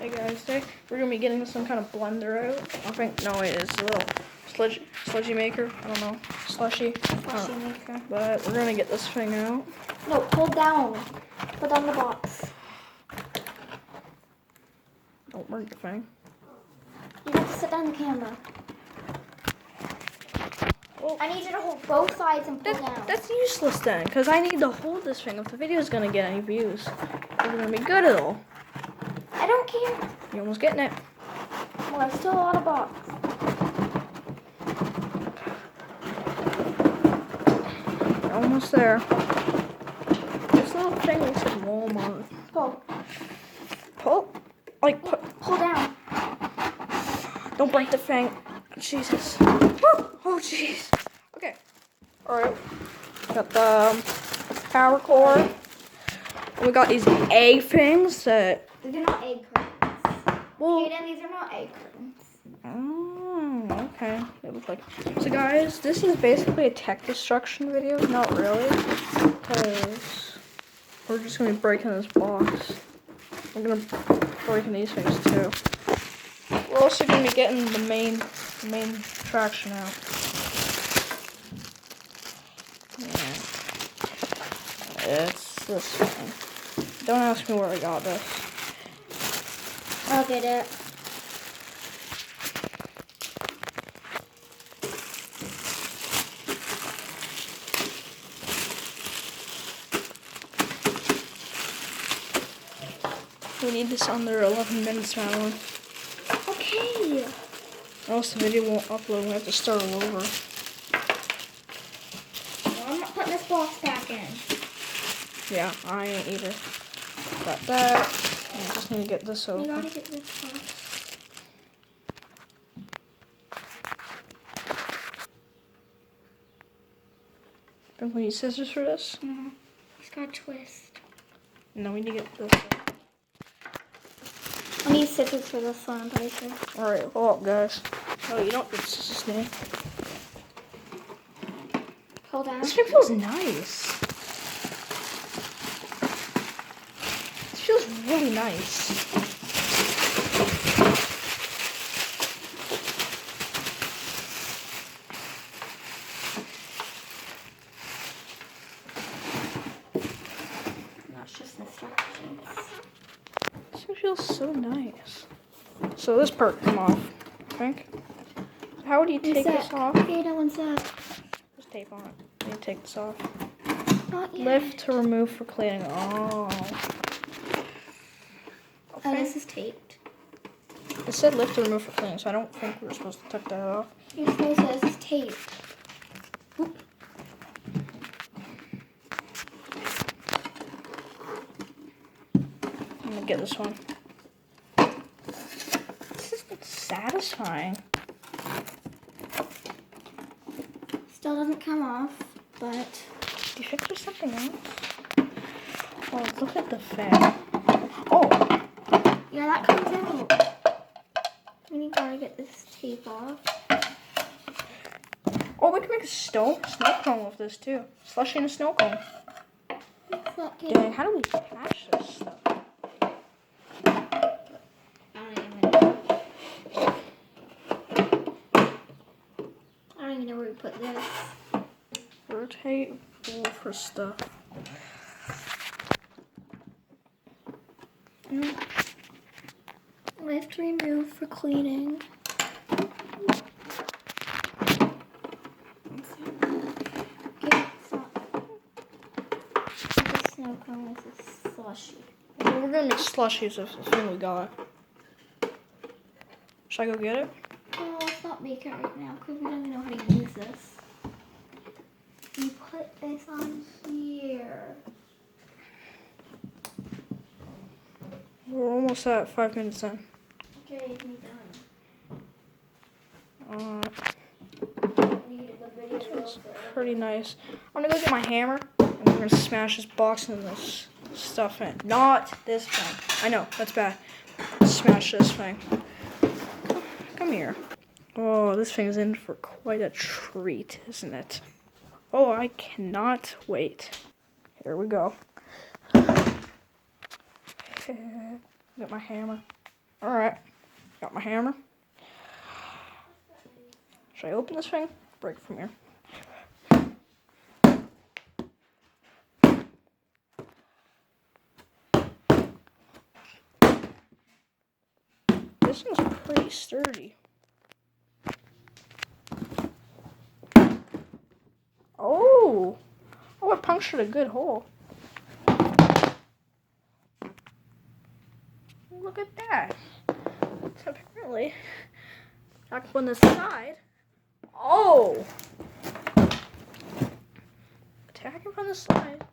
Hey guys, today we're gonna be getting some kind of blender out. I think it's a little sludgy maker. I don't know, slushy maker. But we're gonna get this thing out. No, hold down. Put down the box. Don't break the thing. You have to sit down the camera. Well, I need you to hold both sides and pull down. That's useless then, because I need to hold this thing if the video is gonna get any views. It's gonna be good at all. I don't care. You're almost getting it. Well, there's still a lot of box. You're almost there. This little thing looks like Walmart. Pull. Pull? Like, put. Pull down. Don't break the thing. Jesus. Oh, jeez. Okay. Alright. Got the power cord. And we got these egg things that. These are not egg curtains. Well, Kaden, these are not egg curtains. Oh, okay. They look like. So, guys, this is basically a tech destruction video. Not really. Because we're just going to be breaking this box. We're going to be breaking these things too. We're also going to be getting the main traction out. Yeah. It's this thing. Don't ask me where I got this. I'll get it. We need this under 11 minutes, Madeline. Okay. Or else the video won't upload. We have to start all over. Well, I'm not putting this box back in. Yeah, I ain't either. Got that. I just need to get this You open. gotta get this box. Don't we need scissors for this? Mm-hmm. Just gotta twist. No, we need to get this open. I need scissors for this one, I'm pretty sure. Alright, hold up, guys. Oh, you don't get scissors now. Hold down. This thing feels nice. This feels really nice. That's just instructions. This thing feels so nice. So this part come off, I think. How would you take this off? Okay, no one's that. There's tape on it. You need to take this off. Not yet. Lift to remove for cleaning. Oh. Oh, this is taped. It said lift to remove for cleaning, so I don't think we were supposed to take that off. You're supposed to. This is taped. Oop. I'm gonna get this one. This is satisfying. Still doesn't come off, but Do you think there's something else? Oh, look at the fan. Oh, yeah, that comes out. We gotta get this tape off. oh, we can make a snow cone with this too. Slushie and a snow cone. What's that tape? Dang, how do we attach this stuff? I don't even know where to put this. Rotate bowl for stuff. Lift, remove for cleaning. Okay, stop. The snow cone with a slushie. We're gonna make slushies of the thing we got. Should I go get it? Oh, let's not make it right now because we don't even know how to use this. You put this on here. We're almost at 5 minutes in. Okay, me done. It's pretty nice. I'm gonna go get my hammer and we're gonna smash this box and this stuff in. Not this thing. I know, that's bad. Smash this thing. Come here. Oh, this thing is in for quite a treat, isn't it? Oh, I cannot wait. Here we go. Get my hammer. Alright, got my hammer. Should I open this thing? Break it from here. This one's pretty sturdy. Oh, it punctured a good hole. Look at that. So apparently, I can put on the side. Oh! Attacking from the side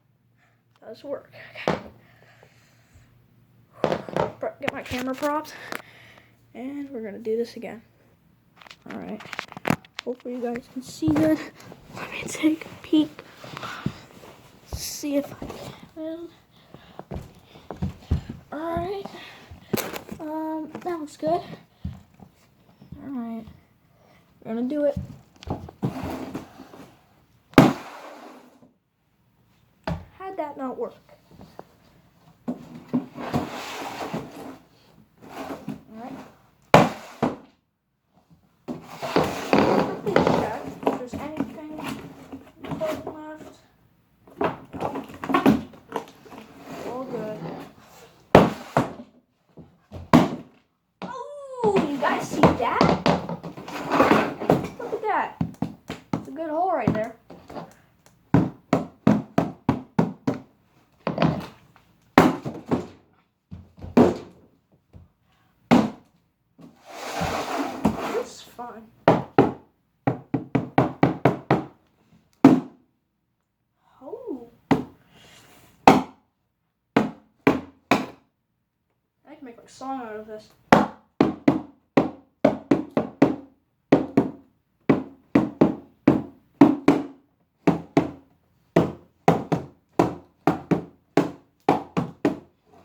does work. Okay. Get my camera props. And we're going to do this again. Alright. Hopefully you guys can see good. Let me take a peek. See if I can. Alright. That looks good. Alright. We're going to do it. How'd that not work? Alright. Quickly check if there's anything important left. All good. Oh, you guys see that? Look at that. It's a good hole right there. This is fun. Oh. I can make like a song out of this.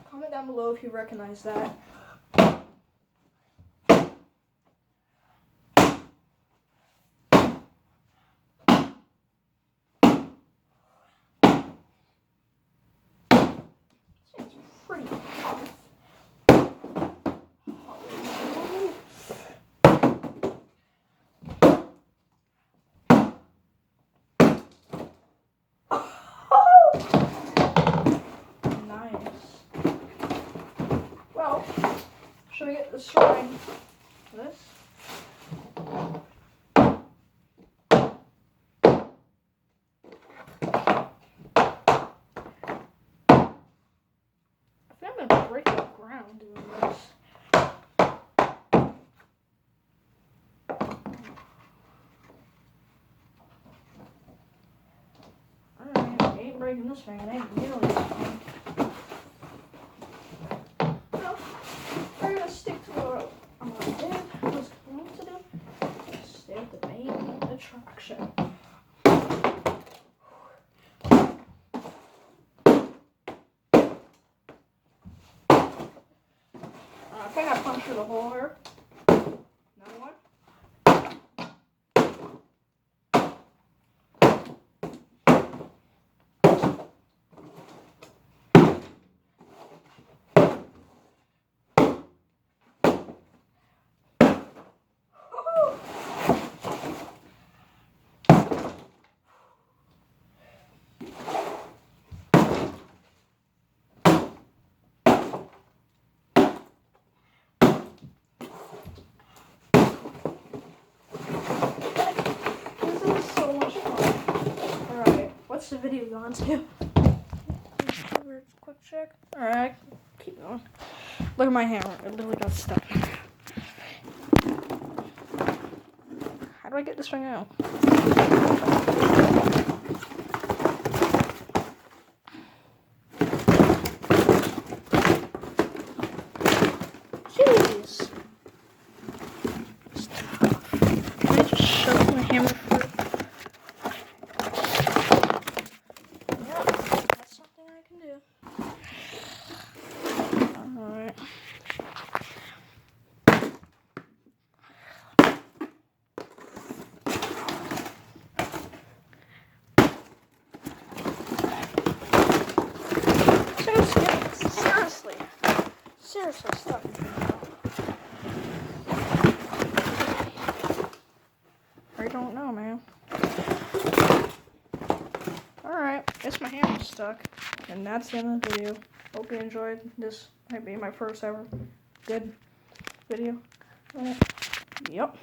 Comment down below if you recognize that. It's pretty tough. Well, should we get the string? This? I think I'm gonna break the ground doing this. Alright, I ain't breaking this thing. It ain't nearly this thing. We're gonna stick to what I'm gonna do. What's going to do? Stay with the main attraction. I think I punctured a hole here. Another one. What's the video going to? Quick check. Alright, keep going. Look at my hammer. It literally got stuck. How do I get this thing out? Jeez. Can I just shove my hammer through? Alright. I don't know, man. Alright, guess my hammer's stuck. And that's the end of the video. Hope you enjoyed this. Might be my first ever good video. Yep.